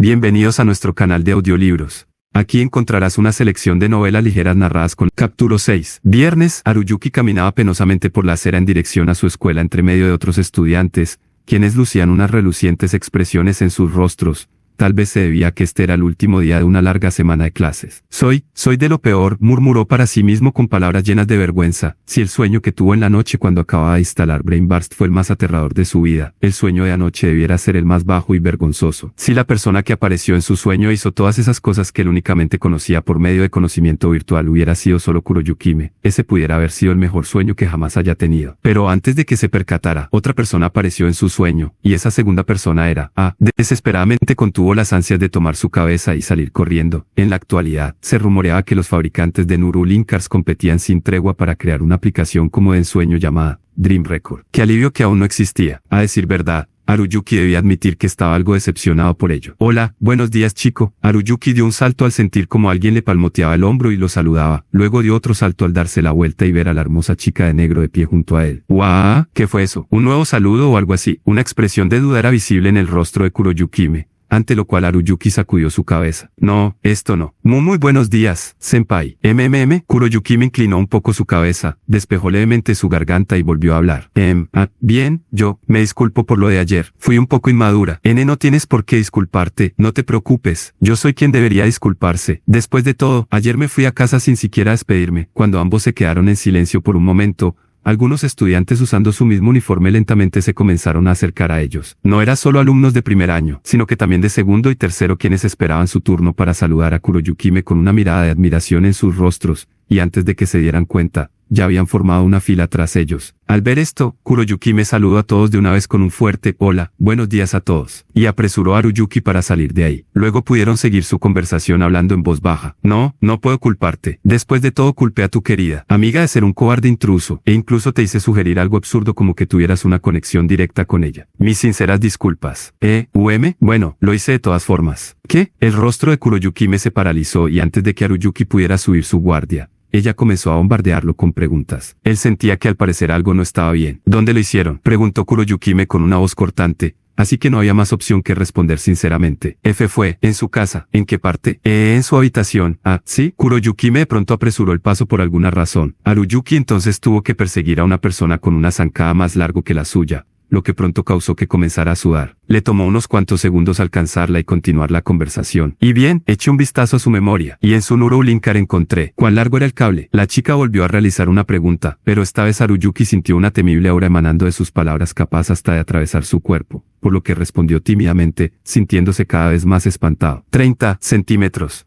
Bienvenidos a nuestro canal de audiolibros. Aquí encontrarás una selección de novelas ligeras narradas con Capítulo 6. Viernes, Haruyuki caminaba penosamente por la acera en dirección a su escuela entre medio de otros estudiantes, quienes lucían unas relucientes expresiones en sus rostros. Tal vez se debía a que este era el último día de una larga semana de clases. Soy de lo peor, murmuró para sí mismo con palabras llenas de vergüenza. Si el sueño que tuvo en la noche cuando acababa de instalar Brainburst fue el más aterrador de su vida, el sueño de anoche debiera ser el más bajo y vergonzoso. Si la persona que apareció en su sueño hizo todas esas cosas que él únicamente conocía por medio de conocimiento virtual hubiera sido solo Kuroyukime, ese pudiera haber sido el mejor sueño que jamás haya tenido. Pero antes de que se percatara, otra persona apareció en su sueño, y esa segunda persona era desesperadamente contuvo las ansias de tomar su cabeza y salir corriendo. En la actualidad, se rumoreaba que los fabricantes de Neuralink Cars competían sin tregua para crear una aplicación como de ensueño llamada Dream Record. Qué alivio que aún no existía. A decir verdad, Haruyuki debía admitir que estaba algo decepcionado por ello. Hola, buenos días chico. Haruyuki dio un salto al sentir como alguien le palmoteaba el hombro y lo saludaba. Luego dio otro salto al darse la vuelta y ver a la hermosa chica de negro de pie junto a él. ¡Guau! ¿Qué fue eso? ¿Un nuevo saludo o algo así? Una expresión de duda era visible en el rostro de Kuroyukime, ante lo cual Haruyuki sacudió su cabeza. No, esto no. Muy buenos días, senpai. Kuroyukime inclinó un poco su cabeza, despejó levemente su garganta y volvió a hablar. Bien, me disculpo por lo de ayer. Fui un poco inmadura. No tienes por qué disculparte, no te preocupes. Yo soy quien debería disculparse. Después de todo, ayer me fui a casa sin siquiera despedirme. Cuando ambos se quedaron en silencio por un momento, algunos estudiantes usando su mismo uniforme lentamente se comenzaron a acercar a ellos. No eran solo alumnos de primer año, sino que también de segundo y tercero quienes esperaban su turno para saludar a Kuroyukime con una mirada de admiración en sus rostros, y antes de que se dieran cuenta, ya habían formado una fila tras ellos. Al ver esto, Kuroyukime saludó a todos de una vez con un fuerte «Hola, buenos días a todos», y apresuró a Haruyuki para salir de ahí. Luego pudieron seguir su conversación hablando en voz baja. No puedo culparte. Después de todo culpé a tu querida amiga de ser un cobarde intruso, e incluso te hice sugerir algo absurdo como que tuvieras una conexión directa con ella. Mis sinceras disculpas. Bueno, lo hice de todas formas. ¿Qué? El rostro de Kuroyukime se paralizó y antes de que Haruyuki pudiera subir su guardia, ella comenzó a bombardearlo con preguntas. Él sentía que al parecer algo no estaba bien. ¿Dónde lo hicieron?, preguntó Kuroyukime con una voz cortante, así que no había más opción que responder sinceramente. Fue en su casa. ¿En qué parte? En su habitación. ¿Sí? Kuroyukime de pronto apresuró el paso por alguna razón. Haruyuki entonces tuvo que perseguir a una persona con una zancada más largo que la suya, lo que pronto causó que comenzara a sudar. Le tomó unos cuantos segundos alcanzarla y continuar la conversación. Y bien, eché un vistazo a su memoria, y en su Neuralink Car encontré. ¿Cuán largo era el cable? La chica volvió a realizar una pregunta, pero esta vez Haruyuki sintió una temible aura emanando de sus palabras capaz hasta de atravesar su cuerpo, por lo que respondió tímidamente, sintiéndose cada vez más espantado. 30 centímetros.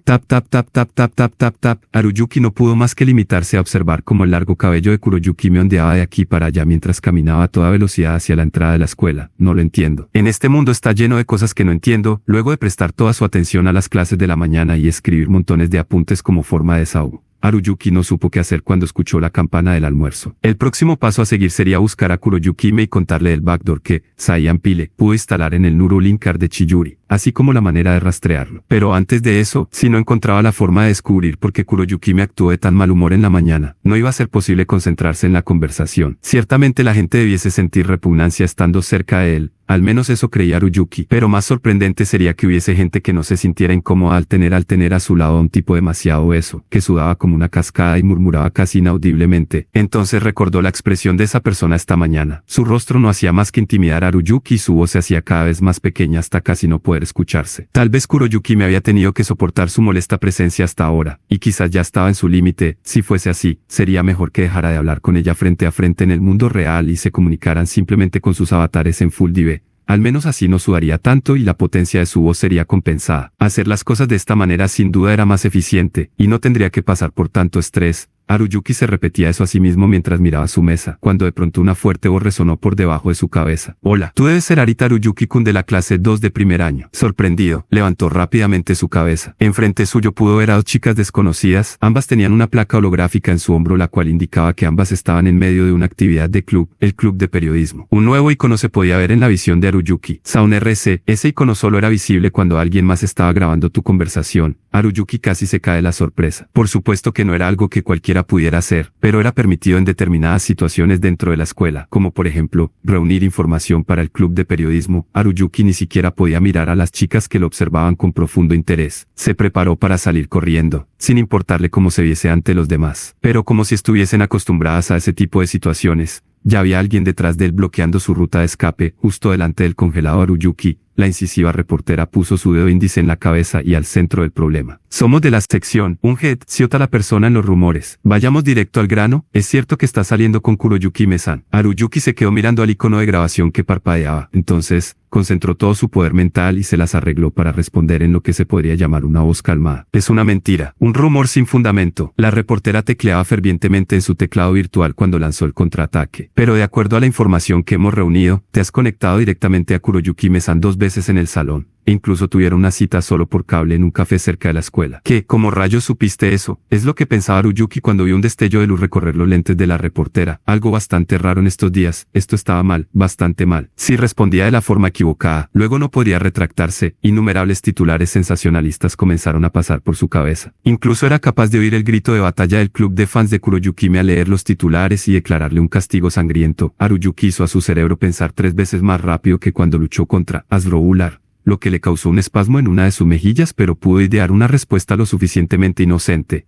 Tap tap tap tap tap tap tap tap. Haruyuki no pudo más que limitarse a observar cómo el largo cabello de Kuroyukime ondeaba de aquí para allá mientras caminaba a toda velocidad hacia la entrada de la escuela. No lo entiendo. En este mundo está lleno de cosas que no entiendo. Luego de prestar toda su atención a las clases de la mañana y escribir montones de apuntes como forma de desahogo, Haruyuki no supo qué hacer cuando escuchó la campana del almuerzo. El próximo paso a seguir sería buscar a Kuroyukime y contarle el backdoor que Saiyan Pile pudo instalar en el Neuralink Car de Chiyuri, así como la manera de rastrearlo. Pero antes de eso, si no encontraba la forma de descubrir por qué Kuroyukime actuó de tan mal humor en la mañana, no iba a ser posible concentrarse en la conversación. Ciertamente la gente debiese sentir repugnancia estando cerca de él. Al menos eso creía Haruyuki, pero más sorprendente sería que hubiese gente que no se sintiera incómoda al tener a su lado a un tipo demasiado obeso, que sudaba como una cascada y murmuraba casi inaudiblemente. Entonces recordó la expresión de esa persona esta mañana. Su rostro no hacía más que intimidar a Haruyuki y su voz se hacía cada vez más pequeña hasta casi no poder escucharse. Tal vez Kuroyukime había tenido que soportar su molesta presencia hasta ahora, y quizás ya estaba en su límite. Si fuese así, sería mejor que dejara de hablar con ella frente a frente en el mundo real y se comunicaran simplemente con sus avatares en Full Dive. Al menos así no sudaría tanto y la potencia de su voz sería compensada. Hacer las cosas de esta manera sin duda era más eficiente, y no tendría que pasar por tanto estrés. Haruyuki se repetía eso a sí mismo mientras miraba su mesa, cuando de pronto una fuerte voz resonó por debajo de su cabeza. Hola, tú debes ser Arita Haruyuki-kun de la clase 2 de primer año. Sorprendido, levantó rápidamente su cabeza. Enfrente suyo pudo ver a dos chicas desconocidas. Ambas tenían una placa holográfica en su hombro la cual indicaba que ambas estaban en medio de una actividad de club, el club de periodismo. Un nuevo icono se podía ver en la visión de Haruyuki. Sound RC. Ese icono solo era visible cuando alguien más estaba grabando tu conversación. Haruyuki casi se cae de la sorpresa. Por supuesto que no era algo que cualquiera pudiera hacer, pero era permitido en determinadas situaciones dentro de la escuela, como por ejemplo, reunir información para el club de periodismo. Haruyuki ni siquiera podía mirar a las chicas que lo observaban con profundo interés. Se preparó para salir corriendo, sin importarle cómo se viese ante los demás. Pero como si estuviesen acostumbradas a ese tipo de situaciones, ya había alguien detrás de él bloqueando su ruta de escape, justo delante del congelado Haruyuki. La incisiva reportera puso su dedo índice en la cabeza y al centro del problema. Somos de la sección, un head, ciota la persona en los rumores. Vayamos directo al grano, es cierto que está saliendo con Kuroyuki-me-san. Haruyuki se quedó mirando al icono de grabación que parpadeaba. Entonces, concentró todo su poder mental y se las arregló para responder en lo que se podría llamar una voz calmada. Es una mentira, un rumor sin fundamento. La reportera tecleaba fervientemente en su teclado virtual cuando lanzó el contraataque. Pero de acuerdo a la información que hemos reunido, te has conectado directamente a Kuroyuki-me-san 2 veces en el salón, e incluso tuvieron una cita solo por cable en un café cerca de la escuela. ¿Qué? ¿Cómo rayos supiste eso? Es lo que pensaba Haruyuki cuando vio un destello de luz recorrer los lentes de la reportera. Algo bastante raro en estos días. Esto estaba mal, bastante mal. Si respondía de la forma equivocada, luego no podría retractarse. Innumerables titulares sensacionalistas comenzaron a pasar por su cabeza. Incluso era capaz de oír el grito de batalla del club de fans de Kuroyuki-me al leer los titulares y declararle un castigo sangriento. Haruyuki hizo a su cerebro pensar 3 veces más rápido que cuando luchó contra Asdrúbular, lo que le causó un espasmo en una de sus mejillas, pero pudo idear una respuesta lo suficientemente inocente.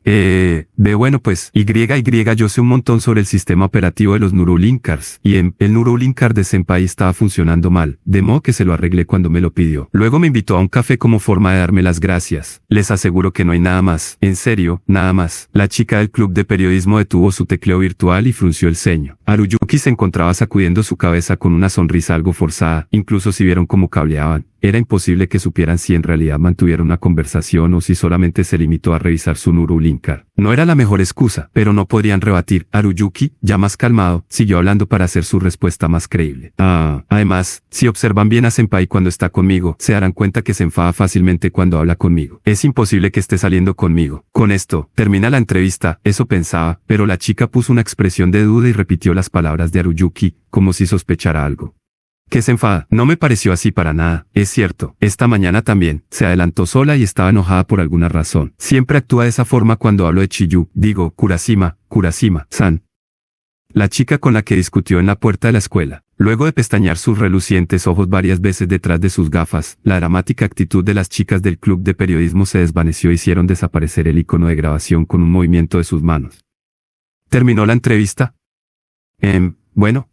Bueno pues, yo sé un montón sobre el sistema operativo de los Neurolinkards, y el Neurolinkard de Senpai estaba funcionando mal, de modo que se lo arreglé cuando me lo pidió. Luego me invitó a un café como forma de darme las gracias. Les aseguro que no hay nada más. En serio, nada más. La chica del club de periodismo detuvo su tecleo virtual y frunció el ceño. Haruyuki se encontraba sacudiendo su cabeza con una sonrisa algo forzada, incluso si vieron cómo cableaban. Era imposible que supieran si en realidad mantuvieron una conversación o si solamente se limitó a revisar su Neurolinkard. No era la mejor excusa, pero no podrían rebatir. Haruyuki, ya más calmado, siguió hablando para hacer su respuesta más creíble. Además, si observan bien a Senpai cuando está conmigo, se darán cuenta que se enfada fácilmente cuando habla conmigo. Es imposible que esté saliendo conmigo. Con esto, termina la entrevista, eso pensaba, pero la chica puso una expresión de duda y repitió las palabras de Haruyuki, como si sospechara algo. ¿Qué se enfada? No me pareció así para nada. Es cierto, esta mañana también, se adelantó sola y estaba enojada por alguna razón. Siempre actúa de esa forma cuando hablo de Chiyu, digo, Kurashima-san. La chica con la que discutió en la puerta de la escuela. Luego de pestañear sus relucientes ojos varias veces detrás de sus gafas, la dramática actitud de las chicas del club de periodismo se desvaneció y hicieron desaparecer el icono de grabación con un movimiento de sus manos. ¿Terminó la entrevista? Bueno.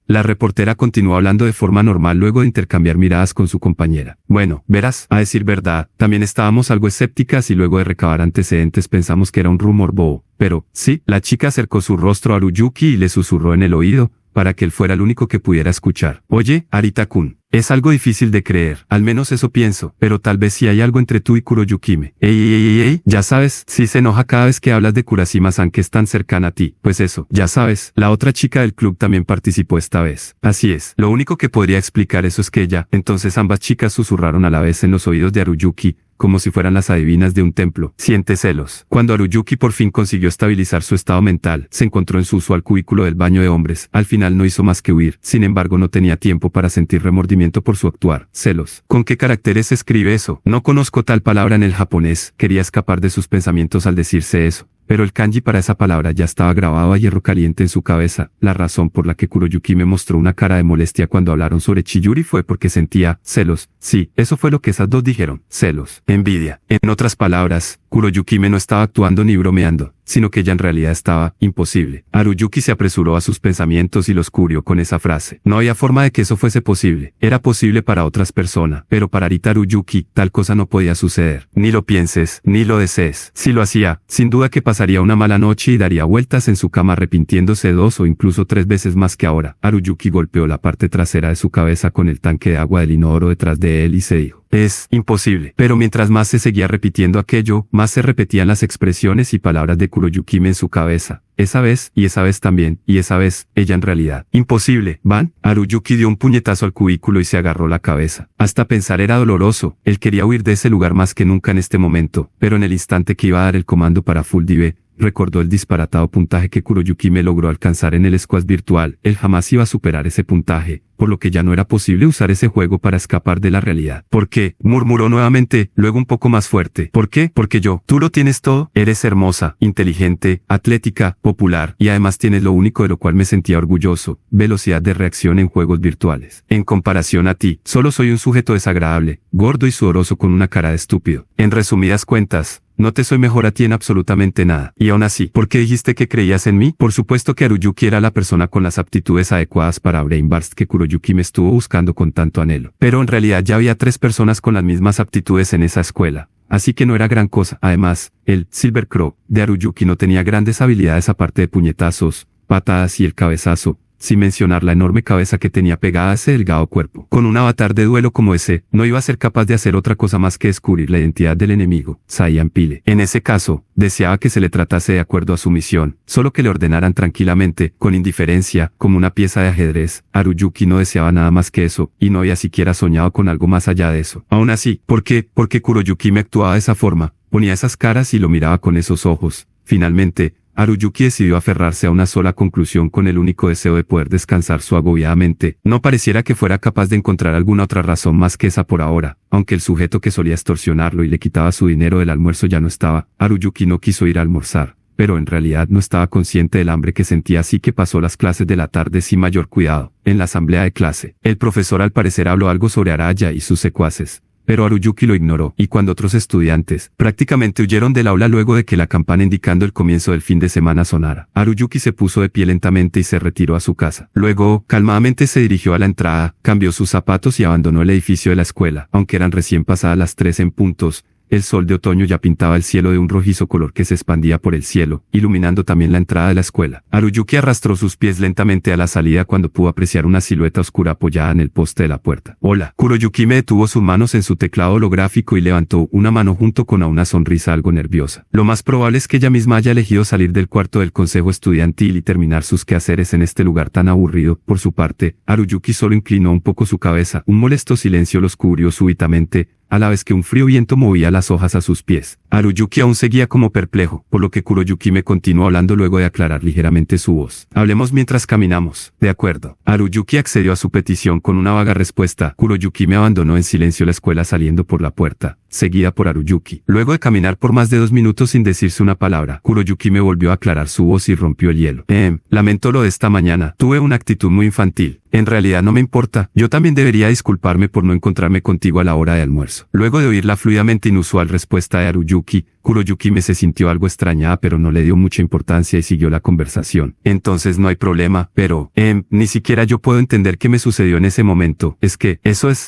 La reportera continuó hablando de forma normal luego de intercambiar miradas con su compañera. Bueno, verás, a decir verdad, también estábamos algo escépticas y luego de recabar antecedentes pensamos que era un rumor bobo. Pero, sí, la chica acercó su rostro a Haruyuki y le susurró en el oído, para que él fuera el único que pudiera escuchar. Oye, Arita-kun, es algo difícil de creer, al menos eso pienso, pero tal vez sí hay algo entre tú y Kuroyuki-me. Ey, ya sabes, sí se enoja cada vez que hablas de Kurashima-san que es tan cercana a ti. Pues eso, ya sabes, la otra chica del club también participó esta vez. Así es, lo único que podría explicar eso es que ella. Entonces ambas chicas susurraron a la vez en los oídos de Haruyuki, como si fueran las adivinas de un templo. Siente celos. Cuando Haruyuki por fin consiguió estabilizar su estado mental, se encontró en su usual cubículo del baño de hombres. Al final no hizo más que huir. Sin embargo, no tenía tiempo para sentir remordimiento por su actuar. Celos. ¿Con qué caracteres se escribe eso? No conozco tal palabra en el japonés. Quería escapar de sus pensamientos al decirse eso. Pero el kanji para esa palabra ya estaba grabado a hierro caliente en su cabeza. La razón por la que Kuroyuki me mostró una cara de molestia cuando hablaron sobre Chiyuri fue porque sentía celos. Sí, eso fue lo que esas dos dijeron. Celos. Envidia. En otras palabras, Kuroyuki no estaba actuando ni bromeando, sino que ella en realidad estaba imposible. Haruyuki se apresuró a sus pensamientos y los cubrió con esa frase. No había forma de que eso fuese posible. Era posible para otras personas, pero para Arita Haruyuki, tal cosa no podía suceder. Ni lo pienses, ni lo desees. Si lo hacía, sin duda que pasaría una mala noche y daría vueltas en su cama arrepintiéndose 2 o incluso 3 veces más que ahora. Haruyuki golpeó la parte trasera de su cabeza con el tanque de agua del inodoro detrás de él y se dijo: es imposible. Pero mientras más se seguía repitiendo aquello, más se repetían las expresiones y palabras de Kuroyuki en su cabeza. Esa vez, y esa vez también, y esa vez, ella en realidad. Imposible, ¿van? Haruyuki dio un puñetazo al cubículo y se agarró la cabeza. Hasta pensar era doloroso. Él quería huir de ese lugar más que nunca en este momento, pero en el instante que iba a dar el comando para Full Dive, recordó el disparatado puntaje que Kuroyukime logró alcanzar en el squash virtual. Él jamás iba a superar ese puntaje, por lo que ya no era posible usar ese juego para escapar de la realidad. ¿Por qué? Murmuró nuevamente, luego un poco más fuerte. ¿Por qué? Porque tú lo tienes todo, eres hermosa, inteligente, atlética, popular, y además tienes lo único de lo cual me sentía orgulloso, velocidad de reacción en juegos virtuales. En comparación a ti, solo soy un sujeto desagradable, gordo y sudoroso con una cara de estúpido. En resumidas cuentas, no te soy mejor a ti en absolutamente nada. Y aún así, ¿por qué dijiste que creías en mí? Por supuesto que Haruyuki era la persona con las aptitudes adecuadas para Brain Burst que Kuroyuki me estuvo buscando con tanto anhelo. Pero en realidad ya había 3 personas con las mismas aptitudes en esa escuela. Así que no era gran cosa. Además, el Silver Crow de Haruyuki no tenía grandes habilidades aparte de puñetazos, patadas y el cabezazo, sin mencionar la enorme cabeza que tenía pegada a ese delgado cuerpo. Con un avatar de duelo como ese, no iba a ser capaz de hacer otra cosa más que descubrir la identidad del enemigo, Saiyan Pile. En ese caso, deseaba que se le tratase de acuerdo a su misión, solo que le ordenaran tranquilamente, con indiferencia, como una pieza de ajedrez. Haruyuki no deseaba nada más que eso, y no había siquiera soñado con algo más allá de eso. Aún así, ¿por qué? Porque Kuroyuki me actuaba de esa forma, ponía esas caras y lo miraba con esos ojos. Finalmente, Haruyuki decidió aferrarse a una sola conclusión con el único deseo de poder descansar su agobiada mente. No pareciera que fuera capaz de encontrar alguna otra razón más que esa por ahora. Aunque el sujeto que solía extorsionarlo y le quitaba su dinero del almuerzo ya no estaba, Haruyuki no quiso ir a almorzar. Pero en realidad no estaba consciente del hambre que sentía, así que pasó las clases de la tarde sin mayor cuidado. En la asamblea de clase, el profesor al parecer habló algo sobre Araya y sus secuaces. Pero Haruyuki lo ignoró, y cuando otros estudiantes prácticamente huyeron del aula luego de que la campana indicando el comienzo del fin de semana sonara, Haruyuki se puso de pie lentamente y se retiró a su casa. Luego, calmadamente se dirigió a la entrada, cambió sus zapatos y abandonó el edificio de la escuela. Aunque eran recién pasadas las 3 en puntos, el sol de otoño ya pintaba el cielo de un rojizo color que se expandía por el cielo, iluminando también la entrada de la escuela. Haruyuki arrastró sus pies lentamente a la salida cuando pudo apreciar una silueta oscura apoyada en el poste de la puerta. Hola. Kuroyuki detuvo sus manos en su teclado holográfico y levantó una mano junto con una sonrisa algo nerviosa. Lo más probable es que ella misma haya elegido salir del cuarto del consejo estudiantil y terminar sus quehaceres en este lugar tan aburrido. Por su parte, Haruyuki solo inclinó un poco su cabeza. Un molesto silencio los cubrió súbitamente, a la vez que un frío viento movía las hojas a sus pies. Haruyuki aún seguía como perplejo, por lo que Kuroyuki continuó hablando luego de aclarar ligeramente su voz. Hablemos mientras caminamos. De acuerdo. Haruyuki accedió a su petición con una vaga respuesta. Kuroyuki abandonó en silencio la escuela saliendo por la puerta, seguida por Haruyuki. Luego de caminar por más de 2 minutos sin decirse una palabra, Kuroyuki volvió a aclarar su voz y rompió el hielo. Lamento lo de esta mañana. Tuve una actitud muy infantil. En realidad no me importa. Yo también debería disculparme por no encontrarme contigo a la hora de almuerzo. Luego de oír la fluidamente inusual respuesta de Haruyuki, Kuroyuki se sintió algo extrañada pero no le dio mucha importancia y siguió la conversación. Entonces no hay problema, pero, ni siquiera yo puedo entender qué me sucedió en ese momento. Es que,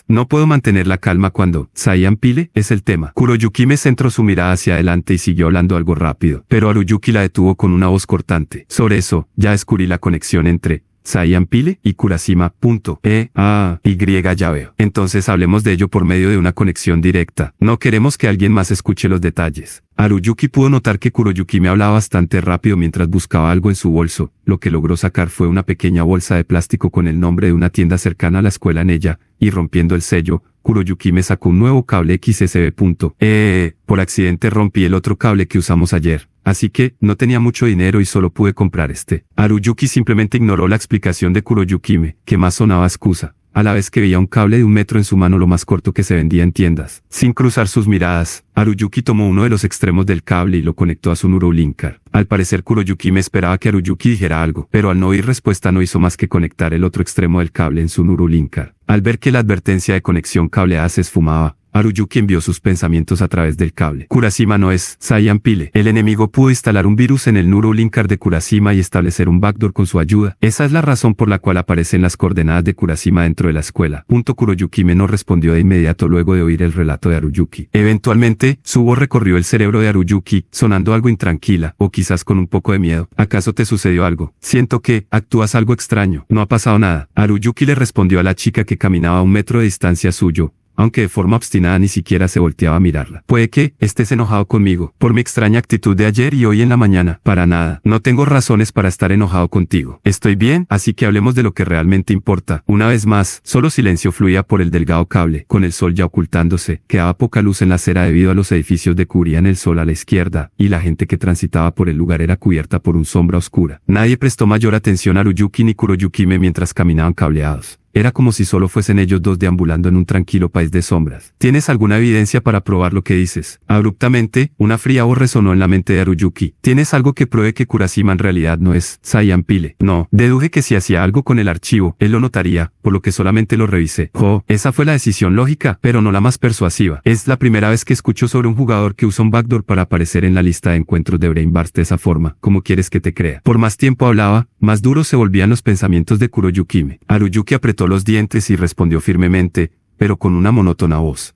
no puedo mantener la calma cuando, Saiyan Pile, es el tema. Kuroyuki centró su mirada hacia adelante y siguió hablando algo rápido, pero Haruyuki la detuvo con una voz cortante. Sobre eso, ya descubrí la conexión entre Saiyan Pile y Kurashima. Ya veo. Entonces hablemos de ello por medio de una conexión directa. No queremos que alguien más escuche los detalles. Haruyuki pudo notar que Kuroyuki hablaba bastante rápido mientras buscaba algo en su bolso. Lo que logró sacar fue una pequeña bolsa de plástico con el nombre de una tienda cercana a la escuela en ella, y rompiendo el sello, Kuroyuki sacó un nuevo cable XSB. Por accidente rompí el otro cable que usamos ayer. Así que, no tenía mucho dinero y solo pude comprar este. Haruyuki simplemente ignoró la explicación de Kuroyuki, que más sonaba excusa, a la vez que veía un cable de 1 metro en su mano, lo más corto que se vendía en tiendas. Sin cruzar sus miradas, Haruyuki tomó uno de los extremos del cable y lo conectó a su Neurolinkar. Al parecer Kuroyuki esperaba que Haruyuki dijera algo, pero al no oír respuesta no hizo más que conectar el otro extremo del cable en su Neurolinkar. Al ver que la advertencia de conexión cableada se esfumaba, Haruyuki envió sus pensamientos a través del cable. Kurashima no es Saiyan Pile. El enemigo pudo instalar un virus en el Neurolinkar de Kurashima y establecer un backdoor con su ayuda. Esa es la razón por la cual aparecen las coordenadas de Kurashima dentro de la escuela. Kuroyuki no respondió de inmediato luego de oír el relato de Haruyuki. Eventualmente, su voz recorrió el cerebro de Haruyuki, sonando algo intranquila, o quizás con un poco de miedo. ¿Acaso te sucedió algo? Siento que actúas algo extraño. No ha pasado nada. Haruyuki le respondió a la chica que caminaba a 1 metro de distancia suyo, aunque de forma obstinada ni siquiera se volteaba a mirarla. Puede que estés enojado conmigo, por mi extraña actitud de ayer y hoy en la mañana. Para nada. No tengo razones para estar enojado contigo. Estoy bien, así que hablemos de lo que realmente importa. Una vez más, solo silencio fluía por el delgado cable. Con el sol ya ocultándose, quedaba poca luz en la acera debido a los edificios que cubrían el sol a la izquierda, y la gente que transitaba por el lugar era cubierta por una sombra oscura. Nadie prestó mayor atención a Haruyuki ni Kuroyukime mientras caminaban cableados. Era como si solo fuesen ellos dos deambulando en un tranquilo país de sombras. ¿Tienes alguna evidencia para probar lo que dices? Abruptamente, una fría voz resonó en la mente de Haruyuki. ¿Tienes algo que pruebe que Kurashima en realidad no es Saiyan Pile? No. Deduje que si hacía algo con el archivo, él lo notaría, por lo que solamente lo revisé. Oh, esa fue la decisión lógica, pero no la más persuasiva. Es la primera vez que escucho sobre un jugador que usa un backdoor para aparecer en la lista de encuentros de Brain Burst de esa forma. ¿Cómo quieres que te crea? Por más tiempo hablaba, más duros se volvían los pensamientos de Kuroyukime. Haruyuki apretó los dientes y respondió firmemente, pero con una monótona voz.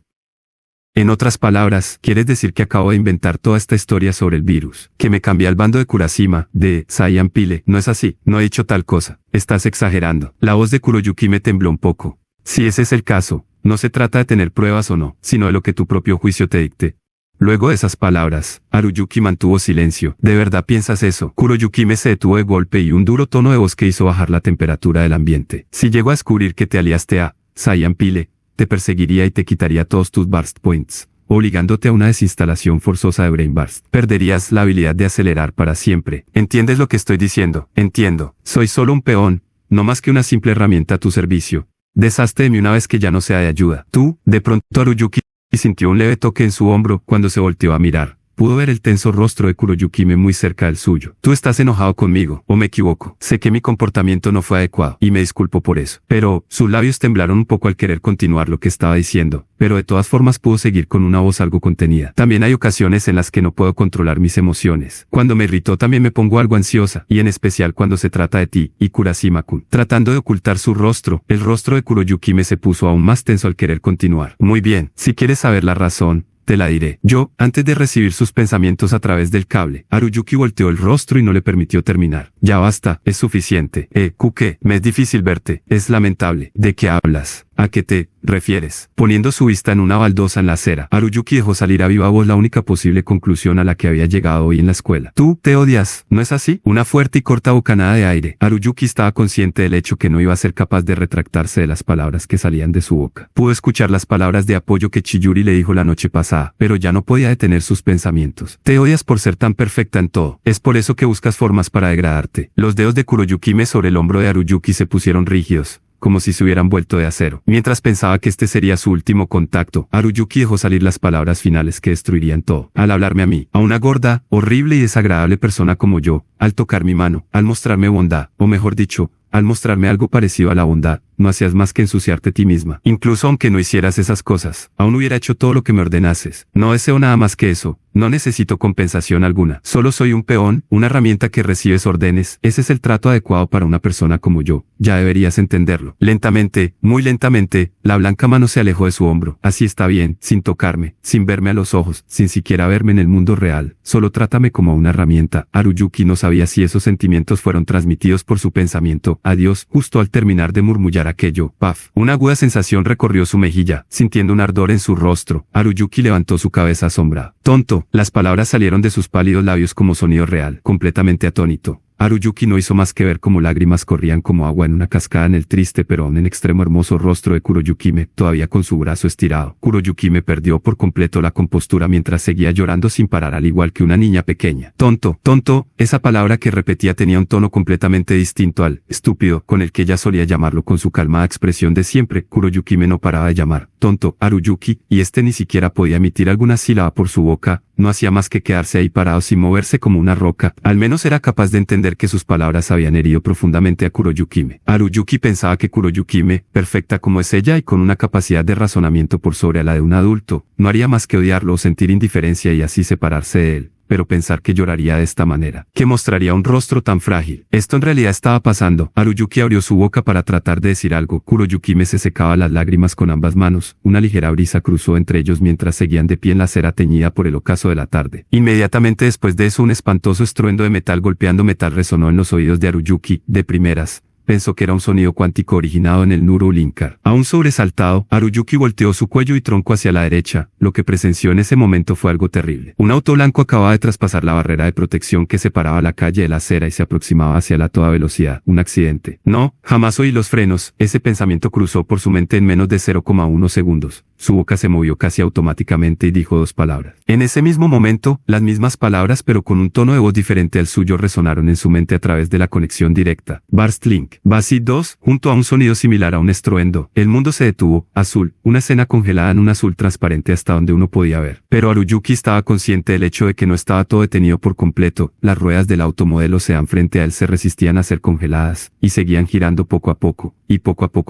En otras palabras, ¿quieres decir que acabo de inventar toda esta historia sobre el virus? Que me cambié al bando de Kurashima, de Saiyan Pile. No es así, no he dicho tal cosa. Estás exagerando. La voz de Kuroyukime tembló un poco. Si ese es el caso, no se trata de tener pruebas o no, sino de lo que tu propio juicio te dicte. Luego de esas palabras, Haruyuki mantuvo silencio. ¿De verdad piensas eso? Kuroyukime se detuvo de golpe y un duro tono de voz que hizo bajar la temperatura del ambiente. Si llego a descubrir que te aliaste a Saiyan Pile, te perseguiría y te quitaría todos tus Burst Points, obligándote a una desinstalación forzosa de Brain Burst. Perderías la habilidad de acelerar para siempre. ¿Entiendes lo que estoy diciendo? Entiendo. Soy solo un peón, no más que una simple herramienta a tu servicio. Deshazte de mí una vez que ya no sea de ayuda. Tú, de pronto Haruyuki sintió un leve toque en su hombro cuando se volteó a mirar. Pudo ver el tenso rostro de Kuroyukime muy cerca del suyo. Tú estás enojado conmigo, ¿o me equivoco? Sé que mi comportamiento no fue adecuado, y me disculpo por eso. Pero, sus labios temblaron un poco al querer continuar lo que estaba diciendo, pero de todas formas pudo seguir con una voz algo contenida. También hay ocasiones en las que no puedo controlar mis emociones. Cuando me irrito también me pongo algo ansiosa, y en especial cuando se trata de ti, y Kurashima-kun. Tratando de ocultar su rostro, el rostro de Kuroyukime se puso aún más tenso al querer continuar. Muy bien, si quieres saber la razón, te la diré. Yo, antes de recibir sus pensamientos a través del cable, Haruyuki volteó el rostro y no le permitió terminar. Ya basta, es suficiente. Kuke, me es difícil verte, es lamentable. ¿De qué hablas? ¿A qué te refieres? Poniendo su vista en una baldosa en la acera, Haruyuki dejó salir a viva voz la única posible conclusión a la que había llegado hoy en la escuela. Tú te odias, ¿no es así? Una fuerte y corta bocanada de aire. Haruyuki estaba consciente del hecho que no iba a ser capaz de retractarse de las palabras que salían de su boca. Pudo escuchar las palabras de apoyo que Chiyuri le dijo la noche pasada, pero ya no podía detener sus pensamientos. Te odias por ser tan perfecta en todo. Es por eso que buscas formas para degradarte. Los dedos de Kuroyukime sobre el hombro de Haruyuki se pusieron rígidos, como si se hubieran vuelto de acero. Mientras pensaba que este sería su último contacto, Haruyuki dejó salir las palabras finales que destruirían todo. Al hablarme a mí, a una gorda, horrible y desagradable persona como yo, al tocar mi mano, al mostrarme bondad, o mejor dicho, al mostrarme algo parecido a la bondad, no hacías más que ensuciarte a ti misma. Incluso aunque no hicieras esas cosas, aún hubiera hecho todo lo que me ordenases. No deseo nada más que eso. No necesito compensación alguna. Solo soy un peón, una herramienta que recibes órdenes. Ese es el trato adecuado para una persona como yo. Ya deberías entenderlo. Lentamente, muy lentamente, la blanca mano se alejó de su hombro. Así está bien, sin tocarme, sin verme a los ojos, sin siquiera verme en el mundo real. Solo trátame como una herramienta. Haruyuki no sabía si esos sentimientos fueron transmitidos por su pensamiento. Adiós, justo al terminar de murmullar aquello, paf. Una aguda sensación recorrió su mejilla, sintiendo un ardor en su rostro. Haruyuki levantó su cabeza asombrado. Tonto. Las palabras salieron de sus pálidos labios como sonido real, completamente atónito. Haruyuki no hizo más que ver cómo lágrimas corrían como agua en una cascada en el triste pero aún en extremo hermoso rostro de Kuroyukime, todavía con su brazo estirado. Kuroyukime perdió por completo la compostura mientras seguía llorando sin parar al igual que una niña pequeña. Tonto, tonto, esa palabra que repetía tenía un tono completamente distinto al estúpido con el que ella solía llamarlo con su calmada expresión de siempre. Kuroyukime no paraba de llamar tonto Haruyuki, y este ni siquiera podía emitir alguna sílaba por su boca. No hacía más que quedarse ahí parado sin moverse como una roca. Al menos era capaz de entender que sus palabras habían herido profundamente a Kuroyukime. Haruyuki pensaba que Kuroyukime, perfecta como es ella y con una capacidad de razonamiento por sobre la de un adulto, no haría más que odiarlo o sentir indiferencia y así separarse de él. Pero pensar que lloraría de esta manera, que mostraría un rostro tan frágil. Esto en realidad estaba pasando. Haruyuki abrió su boca para tratar de decir algo. Kuroyukime se secaba las lágrimas con ambas manos. Una ligera brisa cruzó entre ellos mientras seguían de pie en la acera teñida por el ocaso de la tarde. Inmediatamente después de eso un espantoso estruendo de metal golpeando metal resonó en los oídos de Haruyuki. De primeras, pensó que era un sonido cuántico originado en el Neuralinkar. Aún sobresaltado, Haruyuki volteó su cuello y tronco hacia la derecha. Lo que presenció en ese momento fue algo terrible. Un auto blanco acababa de traspasar la barrera de protección que separaba la calle de la acera y se aproximaba hacia él a toda velocidad. Un accidente. No, jamás oí los frenos. Ese pensamiento cruzó por su mente en menos de 0,1 segundos. Su boca se movió casi automáticamente y dijo dos palabras. En ese mismo momento, las mismas palabras pero con un tono de voz diferente al suyo resonaron en su mente a través de la conexión directa. Barstlink. Basit 2, junto a un sonido similar a un estruendo. El mundo se detuvo, azul, una escena congelada en un azul transparente hasta donde uno podía ver. Pero Haruyuki estaba consciente del hecho de que no estaba todo detenido por completo. Las ruedas del automodelo sedán frente a él se resistían a ser congeladas, y seguían girando poco a poco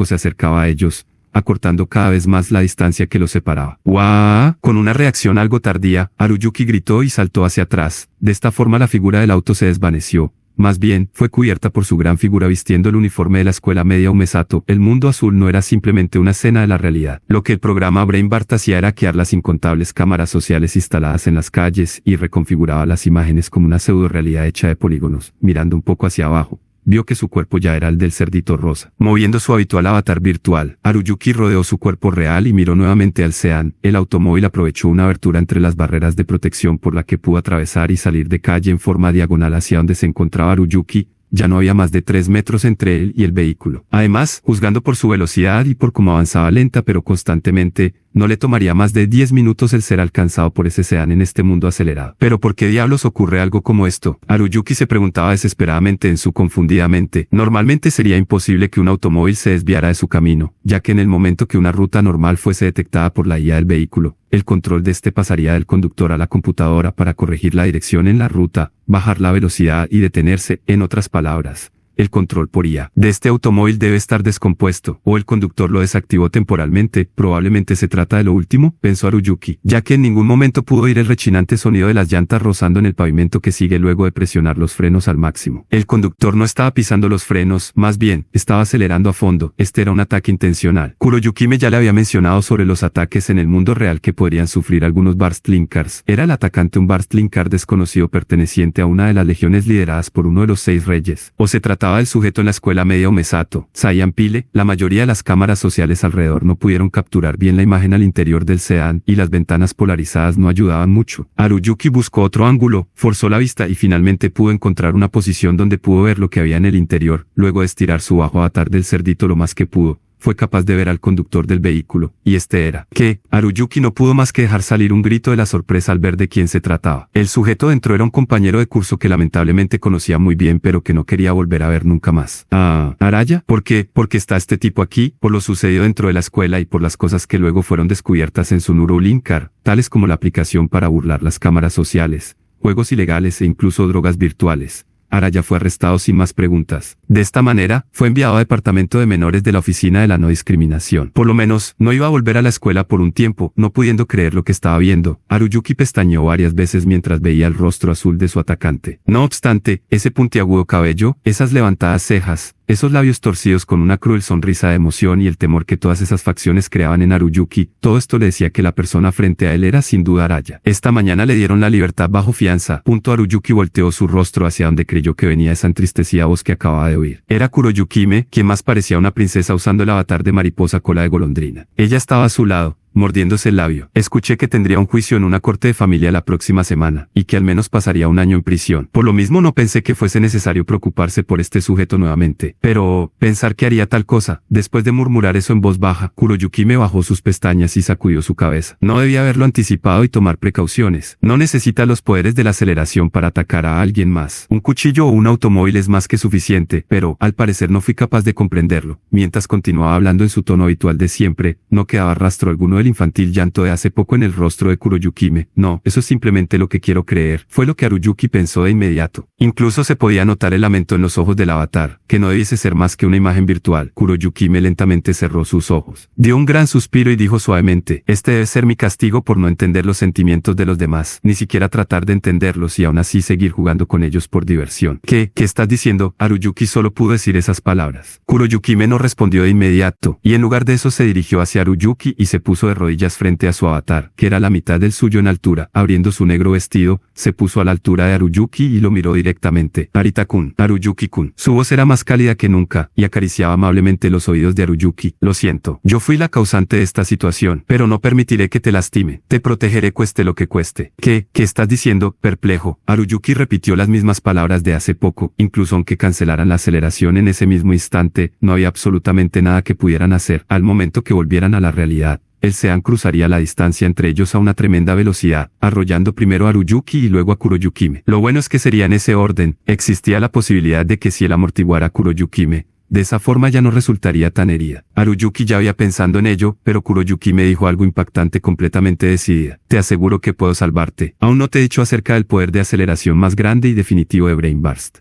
se acercaba a ellos, acortando cada vez más la distancia que los separaba. ¡Guau! Con una reacción algo tardía, Haruyuki gritó y saltó hacia atrás. De esta forma la figura del auto se desvaneció. Más bien, fue cubierta por su gran figura vistiendo el uniforme de la escuela media Umesato. El mundo azul no era simplemente una escena de la realidad. Lo que el programa Brainbart hacía era hackear las incontables cámaras sociales instaladas en las calles y reconfiguraba las imágenes como una pseudo-realidad hecha de polígonos. Mirando un poco hacia abajo, vio que su cuerpo ya era el del cerdito rosa. Moviendo su habitual avatar virtual, Haruyuki rodeó su cuerpo real y miró nuevamente al Sedan. El automóvil aprovechó una abertura entre las barreras de protección por la que pudo atravesar y salir de calle en forma diagonal hacia donde se encontraba Haruyuki. Ya no había más de 3 metros entre él y el vehículo. Además, juzgando por su velocidad y por cómo avanzaba lenta pero constantemente, no le tomaría más de 10 minutos el ser alcanzado por ese sedán en este mundo acelerado. ¿Pero por qué diablos ocurre algo como esto? Haruyuki se preguntaba desesperadamente en su confundida mente. Normalmente sería imposible que un automóvil se desviara de su camino, ya que en el momento que una ruta normal fuese detectada por la IA del vehículo, el control de este pasaría del conductor a la computadora para corregir la dirección en la ruta, bajar la velocidad y detenerse. En otras palabras, el control por IA de este automóvil debe estar descompuesto, o el conductor lo desactivó temporalmente. Probablemente se trata de lo último, pensó Haruyuki, ya que en ningún momento pudo oír el rechinante sonido de las llantas rozando en el pavimento que sigue luego de presionar los frenos al máximo. El conductor no estaba pisando los frenos, más bien, estaba acelerando a fondo. Este era un ataque intencional. Kuroyukime ya le había mencionado sobre los ataques en el mundo real que podrían sufrir algunos Barstlinkars. Era el atacante un Barstlinkar desconocido perteneciente a una de las legiones lideradas por uno de los 6 reyes, o se trataba del sujeto en la escuela media Umesato, Saiyan Pile. La mayoría de las cámaras sociales alrededor no pudieron capturar bien la imagen al interior del sedán, y las ventanas polarizadas no ayudaban mucho. Haruyuki buscó otro ángulo, forzó la vista y finalmente pudo encontrar una posición donde pudo ver lo que había en el interior. Luego de estirar su bajo avatar del cerdito lo más que pudo, fue capaz de ver al conductor del vehículo, y este era, que, Haruyuki no pudo más que dejar salir un grito de la sorpresa al ver de quién se trataba. El sujeto dentro era un compañero de curso que lamentablemente conocía muy bien pero que no quería volver a ver nunca más. ¿Araya? ¿Por qué? Porque está este tipo aquí, por lo sucedido dentro de la escuela y por las cosas que luego fueron descubiertas en su Neuralinkar, tales como la aplicación para burlar las cámaras sociales, juegos ilegales e incluso drogas virtuales. Araya fue arrestado sin más preguntas. De esta manera, fue enviado a departamento de menores de la oficina de la no discriminación. Por lo menos, no iba a volver a la escuela por un tiempo. No pudiendo creer lo que estaba viendo, Haruyuki pestañeó varias veces mientras veía el rostro azul de su atacante. No obstante, ese puntiagudo cabello, esas levantadas cejas, esos labios torcidos con una cruel sonrisa de emoción y el temor que todas esas facciones creaban en Haruyuki, todo esto le decía que la persona frente a él era sin duda Araya. Esta mañana le dieron la libertad bajo fianza. Haruyuki volteó su rostro hacia donde creyó que venía esa entristecida voz que acababa de oír. Era Kuroyukime, quien más parecía una princesa usando el avatar de mariposa cola de golondrina. Ella estaba a su lado, mordiéndose el labio. Escuché que tendría un juicio en una corte de familia la próxima semana, y que al menos pasaría un año en prisión. Por lo mismo no pensé que fuese necesario preocuparse por este sujeto nuevamente. Pero, pensar que haría tal cosa. Después de murmurar eso en voz baja, Kuroyukime bajó sus pestañas y sacudió su cabeza. No debía haberlo anticipado y tomar precauciones. No necesita los poderes de la aceleración para atacar a alguien más. Un cuchillo o un automóvil es más que suficiente, pero, al parecer no fui capaz de comprenderlo. Mientras continuaba hablando en su tono habitual de siempre, no quedaba rastro alguno del infantil llanto de hace poco en el rostro de Kuroyukime. No, eso es simplemente lo que quiero creer, fue lo que Haruyuki pensó de inmediato. Incluso se podía notar el lamento en los ojos del avatar, que no debiese ser más que una imagen virtual. Kuroyukime lentamente cerró sus ojos. Dio un gran suspiro y dijo suavemente, este debe ser mi castigo por no entender los sentimientos de los demás, ni siquiera tratar de entenderlos y aún así seguir jugando con ellos por diversión. ¿Qué estás diciendo? Haruyuki solo pudo decir esas palabras. Kuroyukime no respondió de inmediato, y en lugar de eso se dirigió hacia Haruyuki y se puso de rodillas frente a su avatar, que era la mitad del suyo en altura. Abriendo su negro vestido, se puso a la altura de Haruyuki y lo miró directamente. Arita-kun, Haruyuki-kun. Su voz era más cálida que nunca, y acariciaba amablemente los oídos de Haruyuki. Lo siento, yo fui la causante de esta situación, pero no permitiré que te lastime. Te protegeré cueste lo que cueste. ¿Qué estás diciendo? Perplejo. Haruyuki repitió las mismas palabras de hace poco. Incluso aunque cancelaran la aceleración en ese mismo instante, no había absolutamente nada que pudieran hacer. Al momento que volvieran a la realidad, el Sean cruzaría la distancia entre ellos a una tremenda velocidad, arrollando primero a Haruyuki y luego a Kuroyukime. Lo bueno es que sería en ese orden. Existía la posibilidad de que si él amortiguara a Kuroyukime, de esa forma ya no resultaría tan herida. Haruyuki ya había pensando en ello, pero Kuroyukime dijo algo impactante completamente decidida. Te aseguro que puedo salvarte. Aún no te he dicho acerca del poder de aceleración más grande y definitivo de Brain Burst.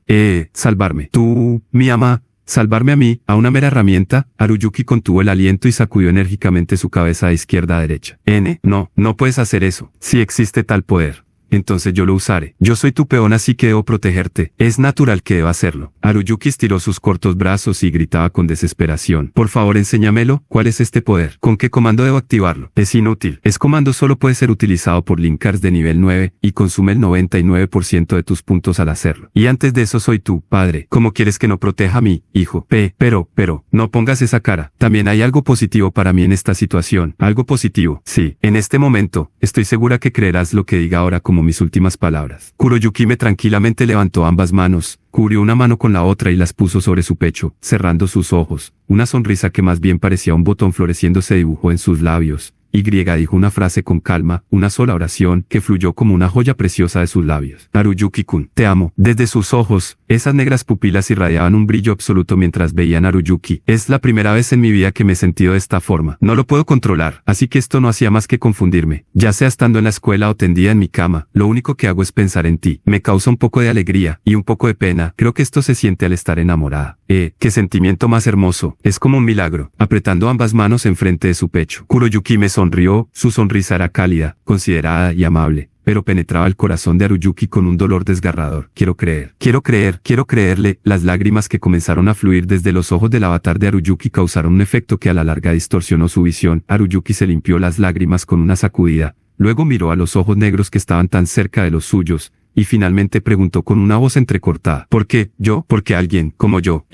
Salvarme. Tú, mi ama. ¿Salvarme a mí, a una mera herramienta? Haruyuki contuvo el aliento y sacudió enérgicamente su cabeza de izquierda a derecha. No puedes hacer eso. Si existe tal poder, entonces yo lo usaré. Yo soy tu peón, así que debo protegerte. Es natural que deba hacerlo. Haruyuki estiró sus cortos brazos y gritaba con desesperación. Por favor, enséñamelo. ¿Cuál es este poder? ¿Con qué comando debo activarlo? Es inútil. Ese comando solo puede ser utilizado por Linkars de nivel 9 y consume el 99% de tus puntos al hacerlo. Y antes de eso soy tú, padre. ¿Cómo quieres que no proteja a mi hijo? Pero, no pongas esa cara. También hay algo positivo para mí en esta situación. ¿Algo positivo? Sí. En este momento, estoy segura que creerás lo que diga ahora como mis últimas palabras. Kuroyukime tranquilamente levantó ambas manos, cubrió una mano con la otra y las puso sobre su pecho, cerrando sus ojos. Una sonrisa que más bien parecía un botón floreciendo se dibujó en sus labios. Y dijo una frase con calma, una sola oración, que fluyó como una joya preciosa de sus labios. Haruyuki-kun, te amo. Desde sus ojos, esas negras pupilas irradiaban un brillo absoluto mientras veían a Haruyuki. Es la primera vez en mi vida que me he sentido de esta forma. No lo puedo controlar, así que esto no hacía más que confundirme. Ya sea estando en la escuela o tendida en mi cama, lo único que hago es pensar en ti. Me causa un poco de alegría, y un poco de pena. Creo que esto se siente al estar enamorada. Qué sentimiento más hermoso. Es como un milagro. Apretando ambas manos enfrente de su pecho, Kuroyuki me sonrió. Su sonrisa era cálida, considerada y amable, pero penetraba el corazón de Haruyuki con un dolor desgarrador. Quiero creerle. Las lágrimas que comenzaron a fluir desde los ojos del avatar de Haruyuki causaron un efecto que a la larga distorsionó su visión. Haruyuki se limpió las lágrimas con una sacudida, luego miró a los ojos negros que estaban tan cerca de los suyos, y finalmente preguntó con una voz entrecortada. ¿Por qué? ¿Yo? ¿Por qué alguien como yo?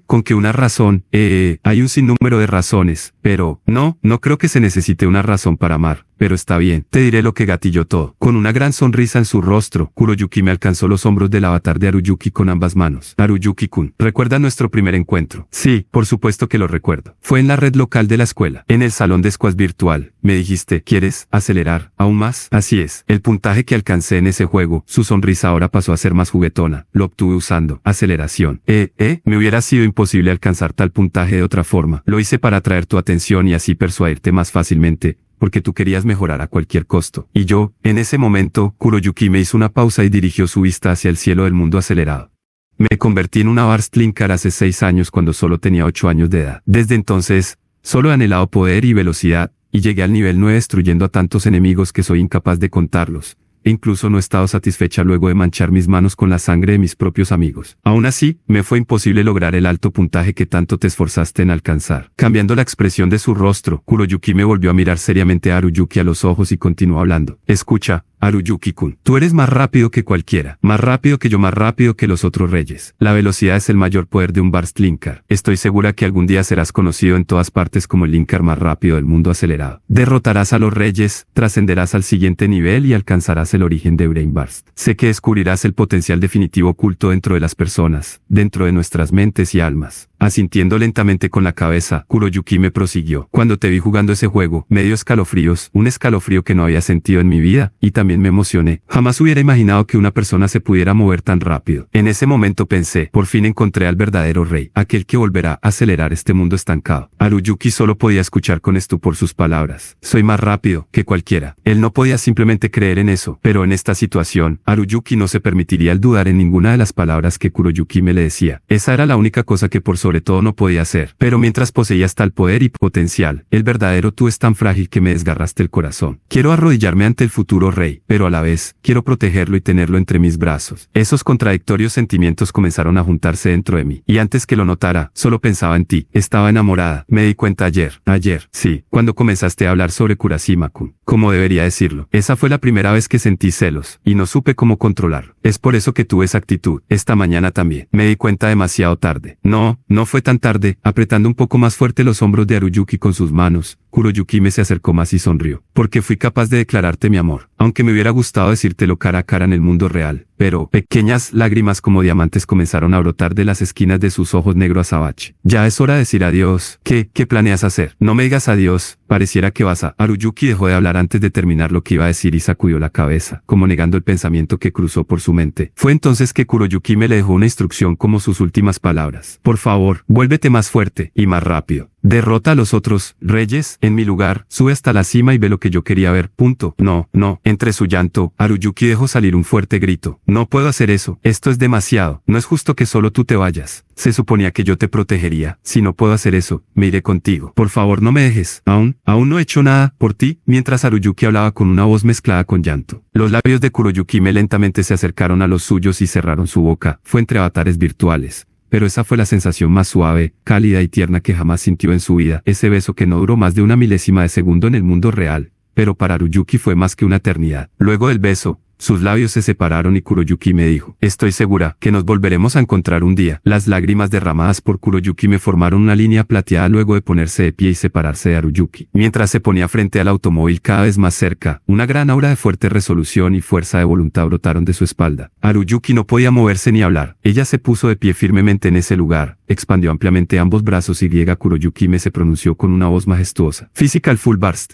¿Con qué una razón? Hay un sinnúmero de razones, pero no creo que se necesite una razón para amar. Pero está bien, te diré lo que gatilló todo. Con una gran sonrisa en su rostro, Kuroyukime alcanzó los hombros del avatar de Haruyuki con ambas manos. Haruyuki-kun, ¿recuerda nuestro primer encuentro? Sí, por supuesto que lo recuerdo. Fue en la red local de la escuela, en el salón de squash virtual. Me dijiste, ¿quieres acelerar aún más? Así es, el puntaje que alcancé en ese juego. Su sonrisa ahora pasó a ser más juguetona. Lo obtuve usando aceleración. Me hubiera sido imposible alcanzar tal puntaje de otra forma. Lo hice para atraer tu atención y así persuadirte más fácilmente, porque tú querías mejorar a cualquier costo. Y yo, en ese momento, Kuroyukime hizo una pausa y dirigió su vista hacia el cielo del mundo acelerado. Me convertí en una Burst Linkar hace 6 años cuando solo tenía 8 años de edad. Desde entonces, solo he anhelado poder y velocidad, y llegué al nivel 9 destruyendo a tantos enemigos que soy incapaz de contarlos. E incluso no he estado satisfecha luego de manchar mis manos con la sangre de mis propios amigos. Aún así, me fue imposible lograr el alto puntaje que tanto te esforzaste en alcanzar. Cambiando la expresión de su rostro, Kuroyukime volvió a mirar seriamente a Haruyuki a los ojos y continuó hablando. Escucha, Haruyuki-kun, tú eres más rápido que cualquiera, más rápido que yo, más rápido que los otros reyes. La velocidad es el mayor poder de un Burst Linkar. Estoy segura que algún día serás conocido en todas partes como el Linkar más rápido del mundo acelerado. Derrotarás a los reyes, trascenderás al siguiente nivel y alcanzarás el origen de Brain Burst. Sé que descubrirás el potencial definitivo oculto dentro de las personas, dentro de nuestras mentes y almas. Asintiendo lentamente con la cabeza, Kuroyukime prosiguió. Cuando te vi jugando ese juego, me dio escalofríos, un escalofrío que no había sentido en mi vida, y también me emocioné. Jamás hubiera imaginado que una persona se pudiera mover tan rápido. En ese momento pensé, por fin encontré al verdadero rey, aquel que volverá a acelerar este mundo estancado. Haruyuki solo podía escuchar con estupor sus palabras. Soy más rápido que cualquiera. Él no podía simplemente creer en eso, pero en esta situación, Haruyuki no se permitiría el dudar en ninguna de las palabras que Kuroyukime le decía. Esa era la única cosa que por sobre sobre todo no podía ser. Pero mientras poseías tal poder y potencial, el verdadero tú es tan frágil que me desgarraste el corazón. Quiero arrodillarme ante el futuro rey, pero a la vez, quiero protegerlo y tenerlo entre mis brazos. Esos contradictorios sentimientos comenzaron a juntarse dentro de mí, y antes que lo notara, solo pensaba en ti. Estaba enamorada. Me di cuenta ayer, sí, cuando comenzaste a hablar sobre Kurashima-kun. Como debería decirlo. Esa fue la primera vez que sentí celos, y no supe cómo controlarlo. Es por eso que tuve esa actitud. Esta mañana también. Me di cuenta demasiado tarde. No fue tan tarde. Apretando un poco más fuerte los hombros de Haruyuki con sus manos, Kuroyukime se acercó más y sonrió. Porque fui capaz de declararte mi amor. Aunque me hubiera gustado decírtelo cara a cara en el mundo real. Pero, pequeñas lágrimas como diamantes comenzaron a brotar de las esquinas de sus ojos negro azabache. Ya es hora de decir adiós. ¿Qué planeas hacer? No me digas adiós. Pareciera que vas a... Haruyuki dejó de hablar antes de terminar lo que iba a decir y sacudió la cabeza, como negando el pensamiento que cruzó por su mente. Fue entonces que Kuroyukime le dejó una instrucción como sus últimas palabras. Por favor, vuélvete más fuerte y más rápido. Derrota a los otros reyes en mi lugar, sube hasta la cima y ve lo que yo quería ver. Punto. No. Entre su llanto, Haruyuki dejó salir un fuerte grito. No puedo hacer eso. Esto es demasiado. No es justo que solo tú te vayas. Se suponía que yo te protegería. Si no puedo hacer eso, me iré contigo. Por favor, no me dejes. Aún no he hecho nada por ti. Mientras Haruyuki hablaba con una voz mezclada con llanto. Los labios de Kuroyukime lentamente se acercaron a los suyos y cerraron su boca. Fue entre avatares virtuales. Pero esa fue la sensación más suave, cálida y tierna que jamás sintió en su vida. Ese beso que no duró más de una milésima de segundo en el mundo real. Pero para Haruyuki fue más que una eternidad. Luego del beso, sus labios se separaron y Kuroyuki me dijo, estoy segura que nos volveremos a encontrar un día. Las lágrimas derramadas por Kuroyuki me formaron una línea plateada luego de ponerse de pie y separarse de Haruyuki. Mientras se ponía frente al automóvil cada vez más cerca, una gran aura de fuerte resolución y fuerza de voluntad brotaron de su espalda. Haruyuki no podía moverse ni hablar. Ella se puso de pie firmemente en ese lugar, expandió ampliamente ambos brazos y Kuroyukime se pronunció con una voz majestuosa. Physical Full Burst.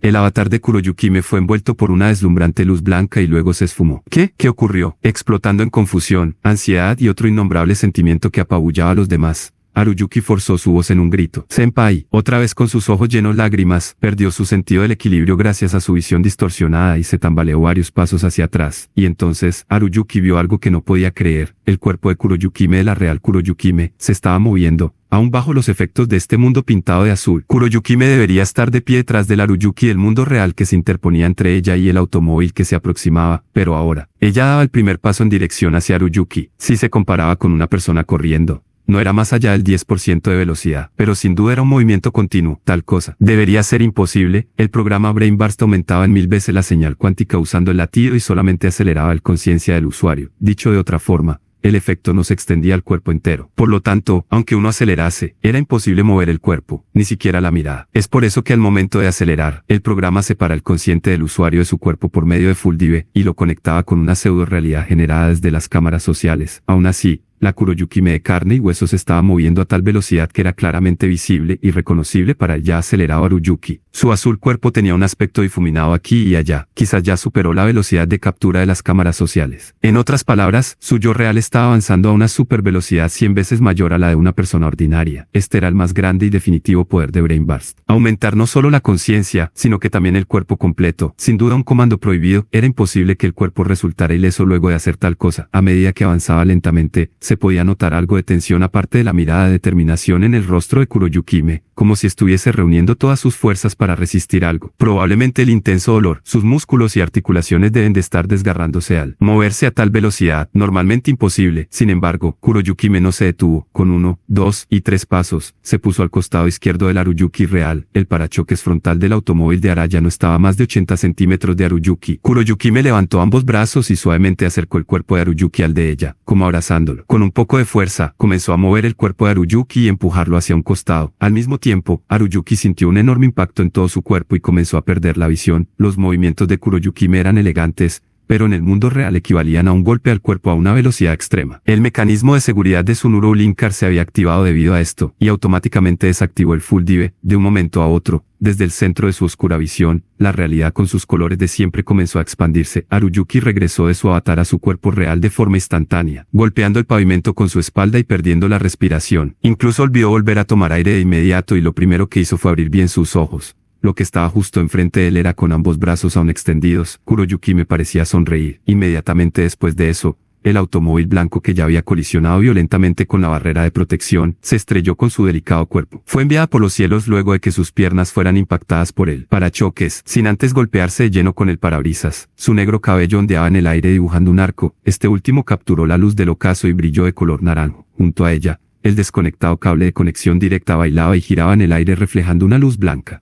El avatar de Kuroyukime fue envuelto por una deslumbrante luz blanca y luego se esfumó. ¿Qué ocurrió? Explotando en confusión, ansiedad y otro innombrable sentimiento que apabullaba a los demás. Haruyuki forzó su voz en un grito. Senpai, otra vez con sus ojos llenos de lágrimas, perdió su sentido del equilibrio gracias a su visión distorsionada y se tambaleó varios pasos hacia atrás. Y entonces, Haruyuki vio algo que no podía creer. El cuerpo de Kuroyukime de la real Kuroyukime se estaba moviendo, aún bajo los efectos de este mundo pintado de azul. Kuroyukime debería estar de pie detrás del Haruyuki del mundo real que se interponía entre ella y el automóvil que se aproximaba, pero ahora, ella daba el primer paso en dirección hacia Haruyuki. Si se comparaba con una persona corriendo, no era más allá del 10% de velocidad, pero sin duda era un movimiento continuo. Tal cosa debería ser imposible. El programa Brain Burst aumentaba en 1000 veces la señal cuántica usando el latido y solamente aceleraba la conciencia del usuario. Dicho de otra forma, el efecto no se extendía al cuerpo entero. Por lo tanto, aunque uno acelerase, era imposible mover el cuerpo, ni siquiera la mirada. Es por eso que al momento de acelerar, el programa separa el consciente del usuario de su cuerpo por medio de Full Dive y lo conectaba con una pseudo realidad generada desde las cámaras sociales. Aún así, la Kuroyukime de carne y hueso se estaba moviendo a tal velocidad que era claramente visible y reconocible para el ya acelerado Haruyuki. Su azul cuerpo tenía un aspecto difuminado aquí y allá, quizás ya superó la velocidad de captura de las cámaras sociales. En otras palabras, su yo real estaba avanzando a una supervelocidad 100 veces mayor a la de una persona ordinaria. Este era el más grande y definitivo poder de Brain Burst. Aumentar no solo la conciencia, sino que también el cuerpo completo. Sin duda un comando prohibido, era imposible que el cuerpo resultara ileso luego de hacer tal cosa. A medida que avanzaba lentamente, se podía notar algo de tensión aparte de la mirada de determinación en el rostro de Kuroyukime, como si estuviese reuniendo todas sus fuerzas para resistir algo. Probablemente el intenso dolor. Sus músculos y articulaciones deben de estar desgarrándose al moverse a tal velocidad, normalmente imposible. Sin embargo, Kuroyukime no se detuvo. Con 1, 2 y 3 pasos, se puso al costado izquierdo del Haruyuki real. El parachoques frontal del automóvil de Araya no estaba a más de 80 centímetros de Haruyuki. Kuroyukime levantó ambos brazos y suavemente acercó el cuerpo de Haruyuki al de ella, como abrazándolo. Con un poco de fuerza, comenzó a mover el cuerpo de Haruyuki y empujarlo hacia un costado. Al mismo tiempo, Haruyuki sintió un enorme impacto en todo su cuerpo y comenzó a perder la visión. Los movimientos de Kuroyukime eran elegantes, pero en el mundo real equivalían a un golpe al cuerpo a una velocidad extrema. El mecanismo de seguridad de su Neurolinkar se había activado debido a esto, y automáticamente desactivó el Full Dive. De un momento a otro, desde el centro de su oscura visión, la realidad con sus colores de siempre comenzó a expandirse. Haruyuki regresó de su avatar a su cuerpo real de forma instantánea, golpeando el pavimento con su espalda y perdiendo la respiración. Incluso olvidó volver a tomar aire de inmediato y lo primero que hizo fue abrir bien sus ojos. Lo que estaba justo enfrente de él era con ambos brazos aún extendidos. Kuroyukime parecía sonreír. Inmediatamente después de eso, el automóvil blanco que ya había colisionado violentamente con la barrera de protección, se estrelló con su delicado cuerpo. Fue enviada por los cielos luego de que sus piernas fueran impactadas por el parachoques, sin antes golpearse de lleno con el parabrisas. Su negro cabello ondeaba en el aire dibujando un arco. Este último capturó la luz del ocaso y brilló de color naranjo. Junto a ella, el desconectado cable de conexión directa bailaba y giraba en el aire reflejando una luz blanca.